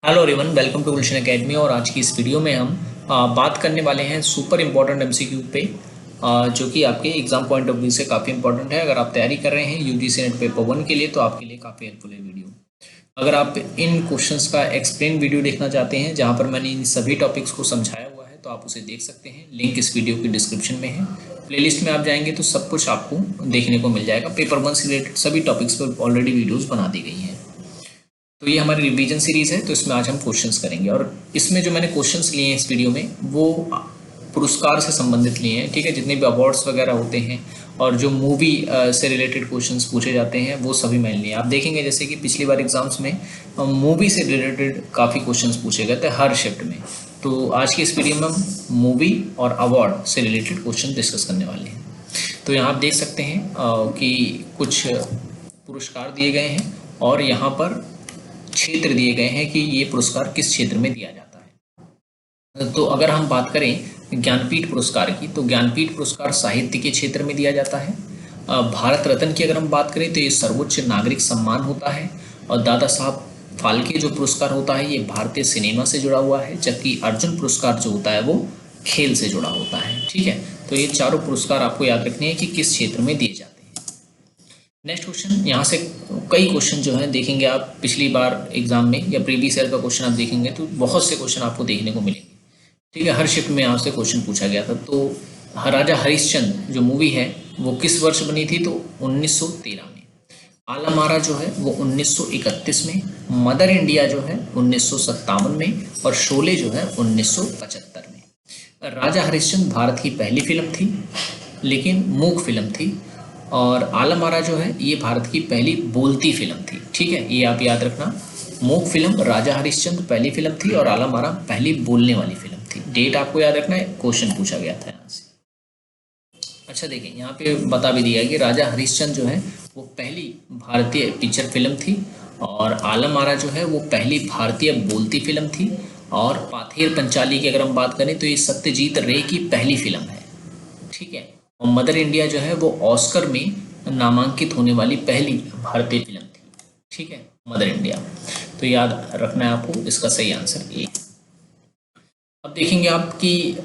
Hello everyone, welcome to Gulshan academy. और आज की इस वीडियो में हम बात करने वाले हैं सुपर इम्पोर्टेंट एमसीक्यू पे, जो कि आपके एग्जाम पॉइंट ऑफ व्यू से काफ़ी इंपॉर्टेंट है। अगर आप तैयारी कर रहे हैं यूजीसी नेट पेपर 1 के लिए तो आपके लिए काफ़ी हेल्पफुल है वीडियो। अगर आप इन क्वेश्चंस का एक्सप्लेन वीडियो देखना चाहते हैं जहां पर मैंने इन सभी टॉपिक्स को समझाया हुआ है तो आप उसे देख सकते हैं। लिंक इस वीडियो की डिस्क्रिप्शन में है। प्लेलिस्ट में आप जाएंगे तो सब कुछ आपको देखने को मिल जाएगा। पेपर 1 से रिलेटेड सभी टॉपिक्स पर ऑलरेडी वीडियोज़ बना दी गई हैं। तो ये हमारी रिवीजन सीरीज है, तो इसमें आज हम क्वेश्चंस करेंगे। और इसमें जो मैंने क्वेश्चंस लिए हैं इस वीडियो में वो पुरस्कार से संबंधित लिए हैं। ठीक है, जितने भी अवार्ड्स वगैरह होते हैं और जो मूवी से रिलेटेड क्वेश्चंस पूछे जाते हैं वो सभी मैंने लिए। आप देखेंगे जैसे कि पिछली बार एग्जाम्स में मूवी से रिलेटेड काफ़ी क्वेश्चंस पूछे गए थे हर शिफ्ट में। तो आज की इस वीडियो में हम मूवी और अवार्ड से रिलेटेड क्वेश्चन डिस्कस करने वाले हैं। तो यहाँ आप देख सकते हैं कि कुछ पुरस्कार दिए गए हैं और यहाँ पर क्षेत्र दिए गए हैं कि ये पुरस्कार किस क्षेत्र में दिया जाता है। तो अगर हम बात करें ज्ञानपीठ पुरस्कार की, तो ज्ञानपीठ पुरस्कार साहित्य के क्षेत्र में दिया जाता है। भारत रत्न की अगर हम बात करें तो ये सर्वोच्च नागरिक सम्मान होता है। और दादा साहब फाल्के जो पुरस्कार होता है ये भारतीय सिनेमा से जुड़ा हुआ है, जबकि अर्जुन पुरस्कार जो होता है वो खेल से जुड़ा होता है। ठीक है, तो ये चारों पुरस्कार आपको याद रखने हैं कि किस क्षेत्र में दिए जाते हैं। नेक्स्ट क्वेश्चन, यहाँ से कई क्वेश्चन जो हैं देखेंगे आप पिछली बार एग्जाम में या प्रीवियस ईयर का क्वेश्चन आप देखेंगे तो बहुत से क्वेश्चन आपको देखने को मिलेंगे। ठीक है, हर शिफ्ट में यहाँ से क्वेश्चन पूछा गया था। तो राजा हरिश्चंद्र जो मूवी है वो किस वर्ष बनी थी? तो 1913 में। आला मारा जो है वो 1931 में। मदर इंडिया जो है 1957 में। और शोले जो है 1975 में। राजा हरिश्चंद्र भारत की पहली फिल्म थी लेकिन मूक फिल्म थी। और आला मारा जो है ये भारत की पहली बोलती फिल्म थी। ठीक है, ये आप याद रखना। मूक फिल्म राजा हरिश्चंद्र पहली फिल्म थी और आला मारा पहली बोलने वाली फिल्म थी। डेट आपको याद रखना है, क्वेश्चन पूछा गया था यहाँ से। अच्छा देखिए, यहाँ पे बता भी दिया कि राजा हरिश्चंद्र जो है वो पहली भारतीय पिक्चर फिल्म थी और आला मारा जो है वो पहली भारतीय बोलती फिल्म थी। और पाथेर पंचाली की अगर हम बात करें तो ये सत्यजीत रे की पहली फिल्म है। ठीक है, और मदर इंडिया जो है वो ऑस्कर में नामांकित होने वाली पहली भारतीय फिल्म थी। ठीक है, मदर इंडिया। तो याद रखना है आपको, इसका सही आंसर ए। अब देखेंगे आपकी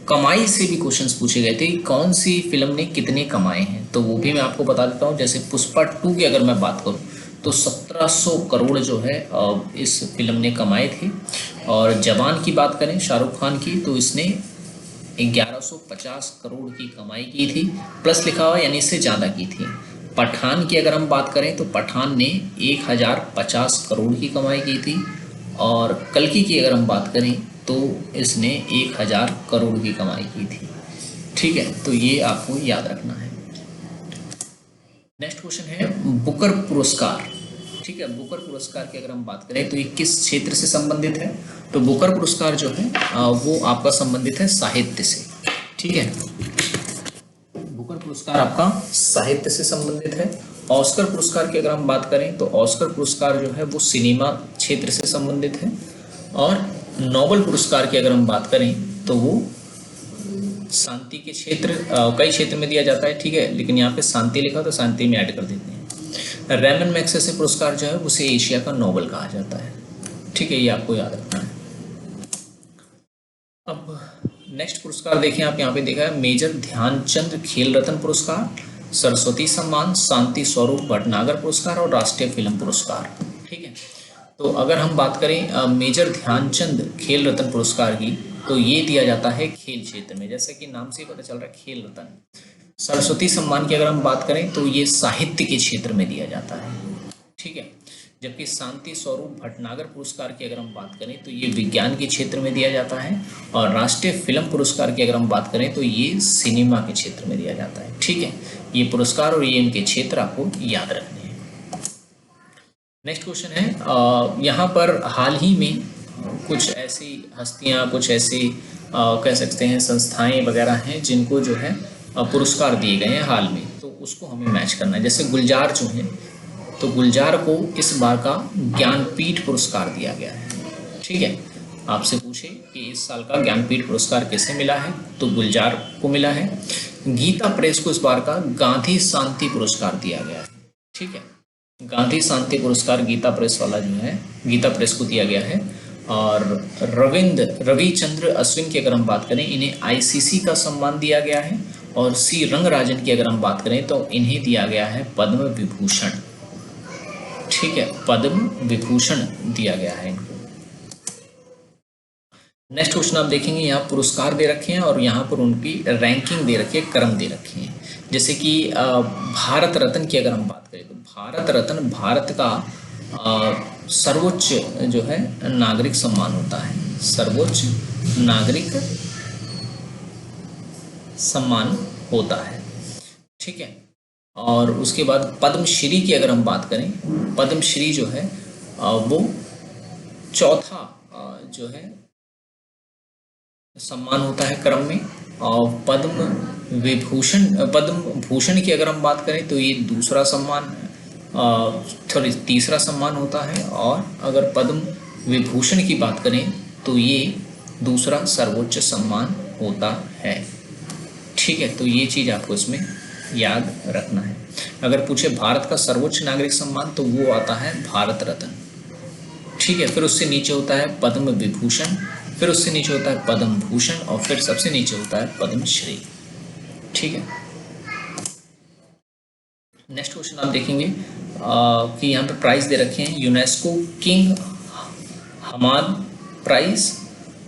कमाई से भी क्वेश्चंस पूछे गए थे, कौन सी फिल्म ने कितने कमाए हैं, तो वो भी मैं आपको बता देता हूँ। जैसे पुष्पा 2 की अगर मैं बात करूँ तो 1700 करोड़ जो है इस फिल्म ने कमाए थे। और जवान की बात करें शाहरुख खान की तो इसने 1150 करोड़ की कमाई की थी, प्लस लिखा हुआ यानी इससे ज़्यादा की थी। पठान की अगर हम बात करें तो पठान ने 1050 करोड़ की कमाई की थी। और कल्कि की अगर हम बात करें तो इसने 1000 करोड़ की कमाई की थी। ठीक है, तो ये आपको याद रखना है। नेक्स्ट क्वेश्चन है बुकर पुरस्कार। ठीक है, बुकर पुरस्कार की अगर हम बात करें तो ये किस क्षेत्र से संबंधित है? तो बुकर पुरस्कार जो है वो आपका संबंधित है साहित्य से। ठीक है, बुकर पुरस्कार आपका साहित्य से संबंधित है। ऑस्कर पुरस्कार की अगर हम बात करें तो ऑस्कर पुरस्कार जो है वो सिनेमा क्षेत्र से संबंधित है। और नोबेल पुरस्कार की अगर हम बात करें तो वो शांति के क्षेत्र कई क्षेत्र में दिया जाता है। ठीक है, लेकिन यहाँ पे शांति लिखा तो शांति में ऐड कर देते हैं। रेमन मैग्सेसे पुरस्कार जो है उसे एशिया का नोबेल कहा जाता है। ठीक है, ये आपको याद रखना है। अब नेक्स्ट पुरस्कार देखें आप, यहाँ पे देखा है मेजर ध्यानचंद खेल रत्न पुरस्कार, सरस्वती सम्मान, शांति स्वरूप भटनागर पुरस्कार और राष्ट्रीय फिल्म पुरस्कार। ठीक है, तो अगर हम बात करें मेजर ध्यानचंद खेल रत्न पुरस्कार की तो ये दिया जाता है खेल क्षेत्र में, जैसे कि नाम से ही पता चल रहा है खेल रत्न। सरस्वती सम्मान की अगर हम बात करें तो ये साहित्य के क्षेत्र में दिया जाता है। ठीक है, जबकि शांति स्वरूप भटनागर पुरस्कार की अगर हम बात करें तो ये विज्ञान के क्षेत्र में दिया जाता है। और राष्ट्रीय फिल्म पुरस्कार की अगर हम बात करें तो ये सिनेमा के क्षेत्र में दिया जाता है। ठीक है, ये पुरस्कार और ये इनके क्षेत्र आपको याद रखने हैं। नेक्स्ट क्वेश्चन है यहाँ पर हाल ही में कुछ ऐसी हस्तियाँ, कुछ ऐसी कह सकते हैं संस्थाएं वगैरह हैं जिनको जो है पुरस्कार दिए गए हैं हाल में, तो उसको हमें मैच करना है। जैसे गुलजार जो है तो गुलजार को इस बार का ज्ञानपीठ पुरस्कार दिया गया है। ठीक है, आपसे पूछे कि इस साल का ज्ञानपीठ पुरस्कार किसे मिला है तो गुलजार को मिला है। गीता प्रेस को इस बार का गांधी शांति पुरस्कार दिया गया है। ठीक है, गांधी शांति पुरस्कार गीता प्रेस वाला जो है, गीता प्रेस को दिया गया है। और रविचंद्र अश्विन की अगर हम बात करें, इन्हें आईसीसी का सम्मान दिया गया है। और सी रंगराजन की अगर हम बात करें तो इन्हें दिया गया है पद्म विभूषण। ठीक है, पद्म विभूषण दिया गया है इनको। नेक्स्ट क्वेश्चन आप देखेंगे, यहाँ पुरस्कार दे रखे हैं और यहाँ पर उनकी रैंकिंग दे रखी है, क्रम दे रखे हैं। जैसे कि भारत रत्न की अगर हम बात करें तो भारत रत्न भारत का सर्वोच्च जो है नागरिक सम्मान होता है, सर्वोच्च नागरिक सम्मान होता है। ठीक है, और उसके बाद पद्मश्री की अगर हम बात करें, पद्मश्री जो है वो चौथा जो है सम्मान होता है क्रम में। और पद्म भूषण की अगर हम बात करें तो ये दूसरा सम्मान, तीसरा सम्मान होता है। और अगर पद्म विभूषण की बात करें तो ये दूसरा सर्वोच्च सम्मान होता है। ठीक है, तो ये चीज़ आपको इसमें याद रखना है। अगर पूछे भारत का सर्वोच्च नागरिक सम्मान तो वो आता है भारत रत्न। ठीक है, फिर उससे नीचे होता है पद्म विभूषण, फिर उससे नीचे होता है पद्म भूषण और फिर सबसे नीचे होता है पद्मश्री। ठीक है, नेक्स्ट क्वेश्चन आप देखेंगे कि यहाँ पे प्राइज दे रखे हैं, UNESCO King Hamad prize,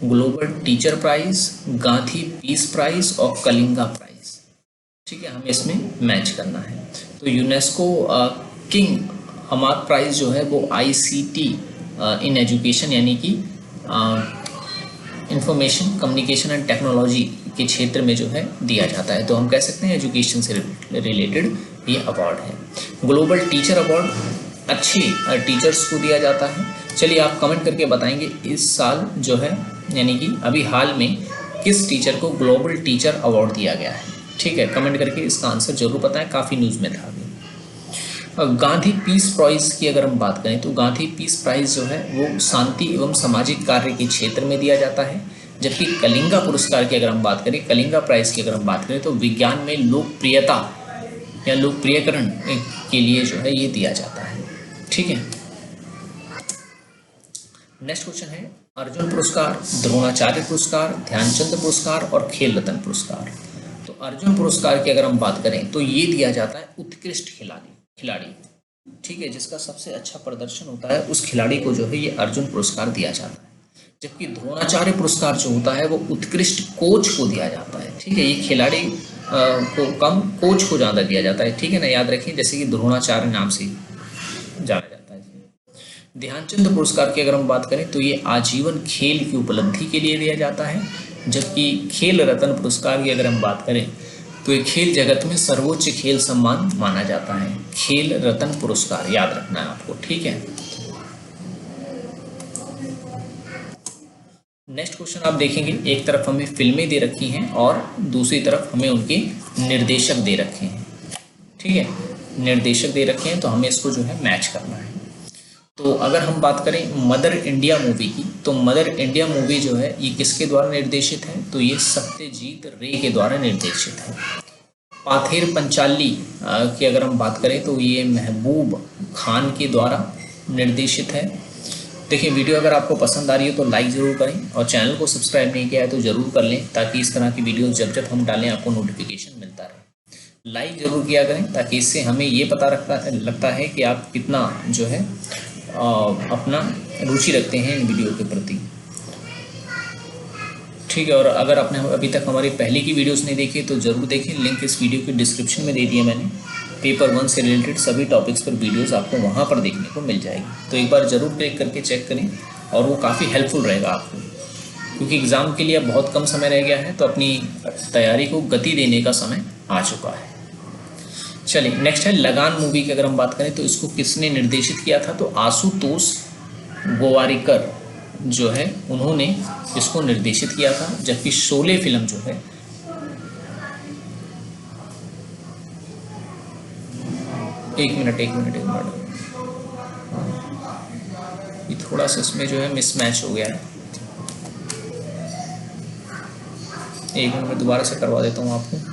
global teacher prize, Gandhi peace prize और कलिंगा प्राइज। ठीक है, हमें इसमें मैच करना है। तो यूनेस्को किंग हमाद प्राइज जो है वो ICT इन एजुकेशन यानी कि इंफॉर्मेशन कम्युनिकेशन एंड टेक्नोलॉजी के क्षेत्र में जो है दिया जाता है। तो हम कह सकते हैं एजुकेशन से रिलेटेड ये अवार्ड है। ग्लोबल टीचर अवार्ड अच्छी टीचर्स को दिया जाता है। चलिए आप कमेंट करके बताएंगे इस साल जो है यानी कि अभी हाल में किस टीचर को ग्लोबल टीचर अवार्ड दिया गया है। ठीक है, कमेंट करके इसका आंसर जरूर बताएं, काफ़ी न्यूज़ में था अभी। गांधी पीस प्राइज की अगर हम बात करें तो गांधी पीस प्राइज जो है वो शांति एवं सामाजिक कार्य के क्षेत्र में दिया जाता है। जबकि कलिंगा पुरस्कार की अगर हम बात करें, कलिंगा प्राइज की अगर हम बात करें तो विज्ञान में लोकप्रियता या लोकप्रियकरण के लिए जो है ये दिया जाता है। ठीक है, नेक्स्ट क्वेश्चन है अर्जुन पुरस्कार, द्रोणाचार्य पुरस्कार, ध्यानचंद पुरस्कार और खेल रत्न पुरस्कार। तो अर्जुन पुरस्कार की अगर हम बात करें तो ये दिया जाता है उत्कृष्ट खिलाड़ी। ठीक है, जिसका सबसे अच्छा प्रदर्शन होता है उस खिलाड़ी को जो है ये अर्जुन पुरस्कार दिया जाता है। जबकि द्रोणाचार्य पुरस्कार जो होता है वो उत्कृष्ट कोच को दिया जाता है। ठीक है, ये खिलाड़ी को कम कोच को ज़्यादा दिया जाता है। ठीक है ना, याद रखिए, जैसे कि द्रोणाचार्य नाम से जाना जाता है। ध्यानचंद पुरस्कार की अगर हम बात करें तो ये आजीवन खेल की उपलब्धि के लिए दिया जाता है। जबकि खेल रत्न पुरस्कार की अगर हम बात करें तो ये खेल जगत में सर्वोच्च खेल सम्मान माना जाता है। खेल रत्न पुरस्कार याद रखना है आपको। ठीक है, नेक्स्ट क्वेश्चन आप देखेंगे, एक तरफ हमें फिल्में दे रखी हैं और दूसरी तरफ हमें उनके निर्देशक दे रखे हैं। ठीक है, निर्देशक दे रखे हैं तो हमें इसको जो है मैच करना है। तो अगर हम बात करें मदर इंडिया मूवी की, तो मदर इंडिया मूवी जो है ये किसके द्वारा निर्देशित है, तो ये सत्यजीत रे के द्वारा निर्देशित है। पाथेर पंचाली की अगर हम बात करें तो ये महबूब खान के द्वारा निर्देशित है। देखिए, वीडियो अगर आपको पसंद आ रही है तो लाइक ज़रूर करें और चैनल को सब्सक्राइब नहीं किया है तो ज़रूर कर लें, ताकि इस तरह की वीडियोस जब जब हम डालें आपको नोटिफिकेशन मिलता रहे। लाइक ज़रूर किया करें ताकि इससे हमें ये पता लगता है कि आप कितना जो है अपना रुचि रखते हैं इन वीडियो के प्रति। ठीक है, और अगर आपने अभी तक हमारी पहले की वीडियोस नहीं देखी तो ज़रूर देखें, लिंक इस वीडियो के डिस्क्रिप्शन में दे दिया मैंने। पेपर 1 से रिलेटेड सभी टॉपिक्स पर वीडियोस आपको वहाँ पर देखने को मिल जाएगी, तो एक बार ज़रूर क्लिक करके चेक करें और वो काफ़ी हेल्पफुल रहेगा आपको, क्योंकि एग्ज़ाम के लिए अब बहुत कम समय रह गया है, तो अपनी तैयारी को गति देने का समय आ चुका है। चलिए, नेक्स्ट है लगान मूवी की अगर हम बात करें तो इसको किसने निर्देशित किया था, तो आशुतोष गोवारिकर जो है उन्होंने इसको निर्देशित किया था। जबकि शोले फिल्म जो है एक मिनट ये थोड़ा सा इसमें जो है मिसमैच हो गया है। एक मिनट में दोबारा से करवा देता हूँ आपको।